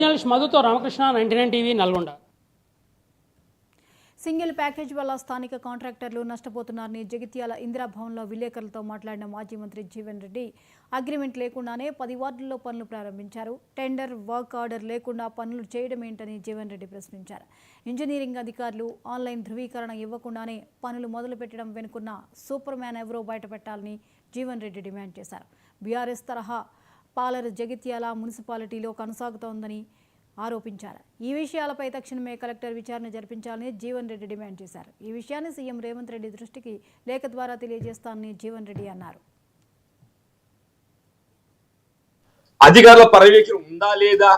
Journalist మధుతో Ramakrishna 99 TV Nalgonda. Single package వల్ల స్థానిక కాంట్రాక్టర్లు నష్టపోతున్నారని జగిత్యాల ఇందిరాభవన్లో విలేకరులతో మాట్లాడిన మాజీ మంత్రి జీవన్ రెడ్డి అగ్రిమెంట్ లేకుండానే 10 వార్డుల్లో పనులు ప్రారంభించారు. టెండర్ వర్క్ ఆర్డర్ లేకుండా పనులు చేయడం ఏంటని జీవన్ రెడ్డి ప్రశ్నించారు. ఇంజనీరింగ్ అధికారులు ఆన్లైన్ ధృవీకరణ ఇవ్వకుండానే పనులు మొదలుపెట్టడం వెనుకున్న సూపర్ మ్యాన్ ఎవరో బయటపెట్టాలని జీవన్ రెడ్డి డిమాండ్ చేశారు. బీఆర్ఎస్ తరహా పాలన జగిత్యాల మున్సిపాలిటీలో కొనసాగుతోందని ఆరోపించారు. ఈ విషయాలపై తక్షణమే కలెక్టర్ విచారణ జరిపించాలని జీవన్ రెడ్డి డిమాండ్ చేశారు. ఈ విషయాన్ని సీఎం రేవంత్ రెడ్డి దృష్టికి లేఖ ద్వారా తెలియజేస్తానని జీవన్ రెడ్డి అన్నారు. అధికారుల పర్యవేక్షణ ఉందా లేదా?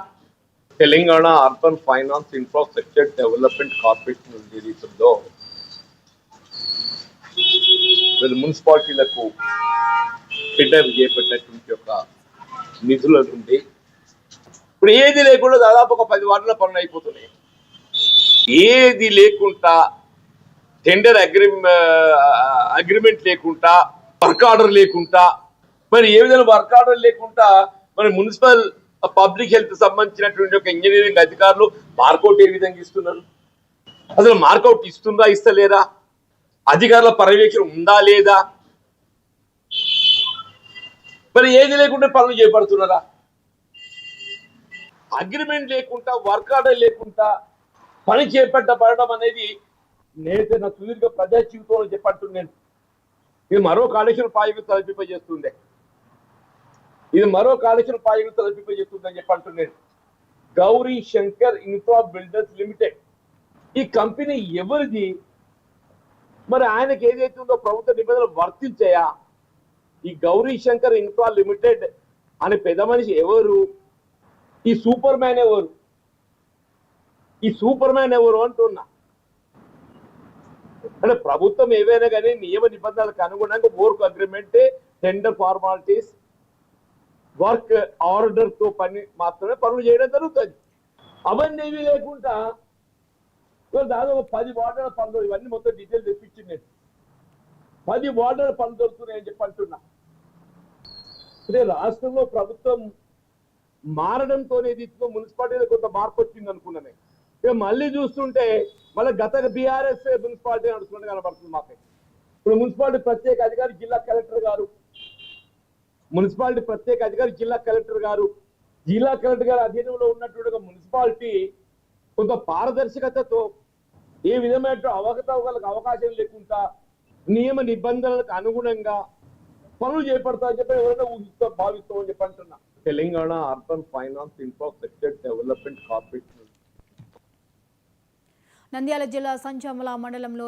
Telangana urban finance infrastructure development corporation ఏదైతుందో మున్సిపాలిటీలకు టెండర్ చేపట్టినటువంటి యొక్క నిధుల నుండి ఇప్పుడు ఏది లేకుండా దాదాపు ఒక 10 వార్డుల పనులు అయిపోతున్నాయి. ఏది లేకుండా టెండర్ అగ్రిమెంట్ లేకుండా వర్క్ ఆర్డర్ లేకుండా మరి ఏ విధంగా వర్క్ ఆర్డర్ లేకుండా మరి మున్సిపల్ పబ్లిక్ హెల్త్ సంబంధించినటువంటి ఒక ఇంజనీరింగ్ అధికారులు మార్కౌట్ ఏ విధంగా ఇస్తున్నారు? అసలు మార్కౌట్ ఇస్తుందా ఇస్తలేదా? అధికారుల పర్యవేక్షణ ఉందా లేదా? మరి ఏది లేకుండా పనులు చేపడుతున్నారా? అగ్రిమెంట్ లేకుండా వర్క్ ఆర్డర్ లేకుండా పని చేపట్టబడడం అనేది నేనైతే నా సుదీర్ఘ ప్రజా జీవితంలో చెప్పంటున్నాను. ఇది మరో కాళేశ్వరం ప్రాజెక్టు తలపింపజేస్తుండే, ఇది మరో కాళేశ్వరం ప్రాజెక్టు తలపింపజేస్తుందని చెప్పంటున్నాను. Gauri Shankar infra builders limited ఈ కంపెనీ ఎవరిది? మరి ఆయనకి ఏదైతే ఉందో ప్రభుత్వ నిబంధనలు వర్తించాయా? ఈ గౌరీ శంకర్ ఇన్ఫ్రా లిమిటెడ్ అనే పెద్ద మనిషి ఎవరు? ఈ సూపర్ మ్యాన్ ఎవరు? ఈ సూపర్ మ్యాన్ ఎవరు అంటున్నా. అంటే ప్రభుత్వం ఏవైనా కానీ నియమ నిబంధనలకు అనుగుణంగా work agreement, tender formalities, work order తో పని మాత్రమే పనులు చేయడం జరుగుతుంది. అవన్నీ ఏవి లేకుండా దాదాపు 10 వార్డుల పనులు, ఇవన్నీ మొత్తం డీటెయిల్ తెప్పించింది నేను. 10 వార్డుల పనులు దొరుకుతున్నాయని చెప్పి అంటున్నా. అంటే రాష్ట్రంలో ప్రభుత్వం మారడంతోనే దీంతో మున్సిపాలిటీలో కొంత మార్పు వచ్చింది అనుకున్నాను. ఇక మళ్ళీ చూస్తుంటే మళ్ళీ గత బీఆర్ఎస్ మున్సిపాలిటీ నడుస్తున్నట్టు కనబడుతుంది మాకు. ఇప్పుడు మున్సిపాలిటీ ప్రత్యేక అధికారి జిల్లా కలెక్టర్ గారు, మున్సిపాలిటీ ప్రత్యేక అధికారి జిల్లా కలెక్టర్ గారు, జిల్లా కలెక్టర్ గారు అధీనంలో ఉన్నటువంటి మున్సిపాలిటీ కొంత పారదర్శకతతో ఏ విధమైన అవకతవకలకు అవకాశం లేకుండా నియమ నిబంధనలకు అనుగుణంగా పనులు చేపడతామని చెప్పి ఎవరైనా భావిస్తామని చెప్పి అంటున్నా. Telangana urban finance infrastructure development corporation Nandyal జిల్లా సంచమల మండలంలో